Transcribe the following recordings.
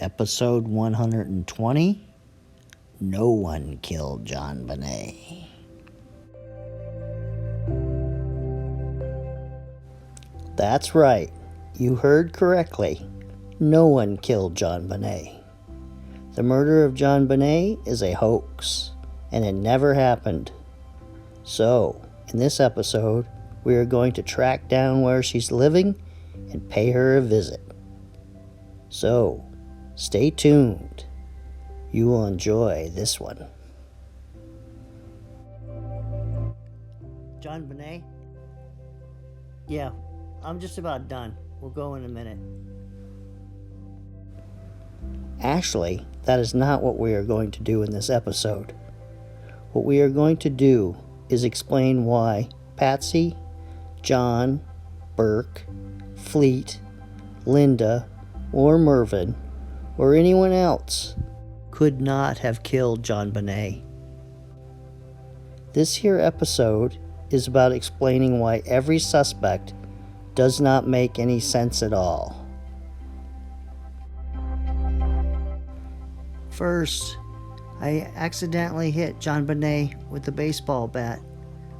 Episode 120, No One Killed Jonbenet. That's right, you heard correctly. No one killed Jonbenet. The murder of Jonbenet is a hoax, and it never happened. So, in this episode, we are going to track down where she's living and pay her a visit. So, stay tuned. You will enjoy this one. Jonbenet? Yeah, I'm just about done. We'll go in a minute. Actually, that is not what we are going to do in this episode. What we are going to do is explain why Patsy, John, Burke, Fleet, Linda, or Mervyn, or anyone else could not have killed Jonbenet. This here episode is about explaining why every suspect does not make any sense at all. First, I accidentally hit Jonbenet with a baseball bat,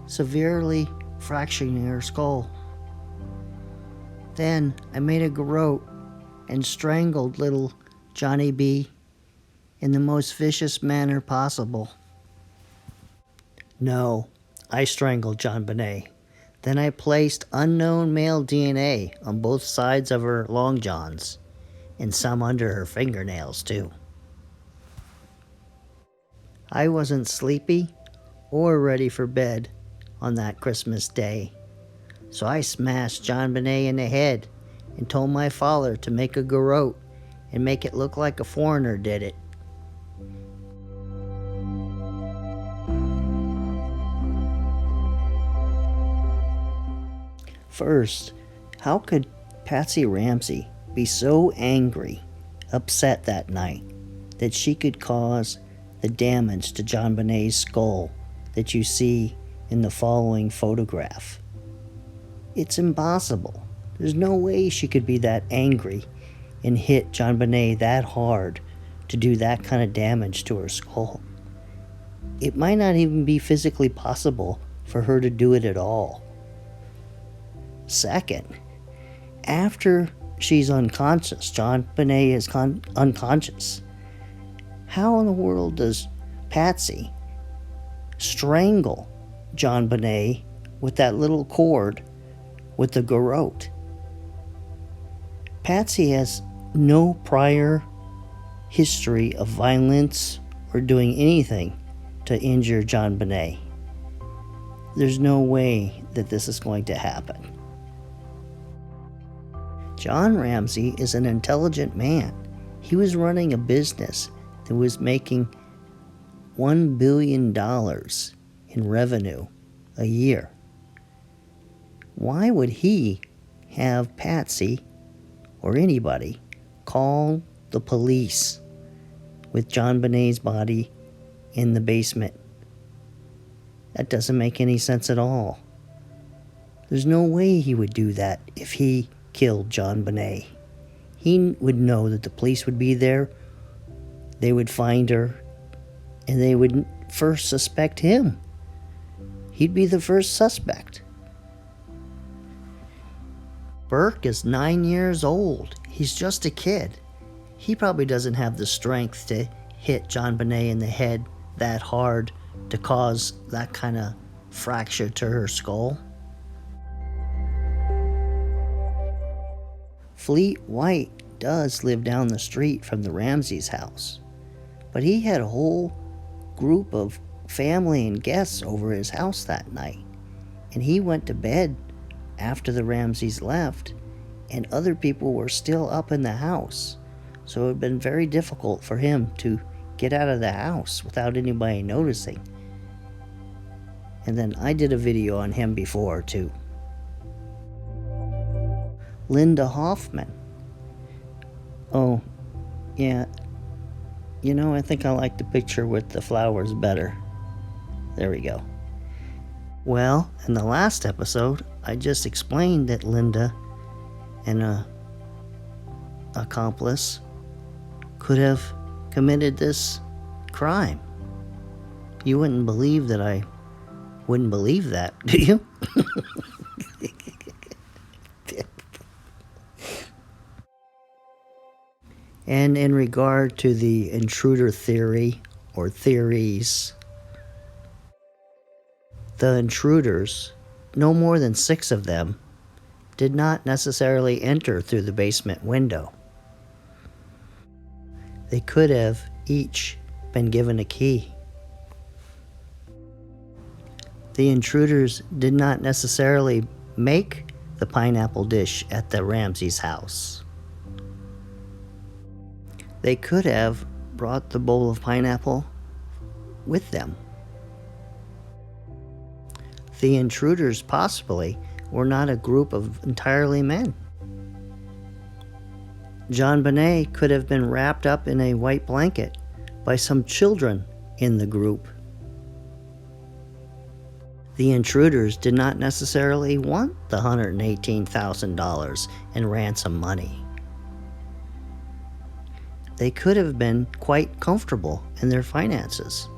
severely fracturing her skull. Then I made a garrote and strangled little Johnny B in the most vicious manner possible. No, I strangled Jonbenet. Then I placed unknown male DNA on both sides of her long johns, and some under her fingernails too. I wasn't sleepy or ready for bed on that Christmas day, so I smashed Jonbenet in the head and told my father to make a garrote and make it look like a foreigner did it. First, how could Patsy Ramsey be so angry, upset that night, that she could cause the damage to Jonbenet's skull that you see in the following photograph? It's impossible. There's no way she could be that angry and hit Jonbenet that hard to do that kind of damage to her skull. It might not even be physically possible for her to do it at all. Second, after she's unconscious, Jonbenet is unconscious. How in the world does Patsy strangle Jonbenet with that little cord with the garrote? Patsy has no prior history of violence or doing anything to injure Jonbenet. There's no way that this is going to happen. John Ramsey is an intelligent man. He was running a business that was making $1 billion in revenue a year. Why would he have Patsy or anybody call the police with Jonbenet's body in the basement? That doesn't make any sense at all. There's no way he would do that if he killed Jonbenet. He would know that the police would be there, they would find her, and they would first suspect him. He'd be the first suspect. Burke is 9 years old. He's just a kid. He probably doesn't have the strength to hit Jonbenet in the head that hard to cause that kind of fracture to her skull. Fleet White does live down the street from the Ramsey's house, but he had a whole group of family and guests over his house that night, and he went to bed after the Ramseys left, and other people were still up in the house, so it had been very difficult for him to get out of the house without anybody noticing. And then I did a video on him before too. Linda Hoffman. Oh, yeah. You know, I think I like the picture with the flowers better. There we go. Well, in the last episode, I just explained that Linda and a accomplice could have committed this crime. You wouldn't believe that I wouldn't believe that, do you? And in regard to the intruder theory or theories, the intruders, no more than 6 of them, did not necessarily enter through the basement window. They could have each been given a key. The intruders did not necessarily make the pineapple dish at the Ramsey's house. They could have brought the bowl of pineapple with them. The intruders possibly were not a group of entirely men. Jonbenet could have been wrapped up in a white blanket by some children in the group. The intruders did not necessarily want the $118,000 in ransom money. They could have been quite comfortable in their finances.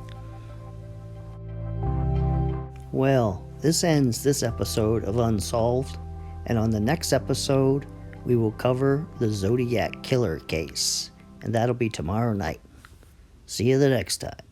Well, this ends this episode of Unsolved, and on the next episode, we will cover the Zodiac killer case, and that'll be tomorrow night. See you the next time.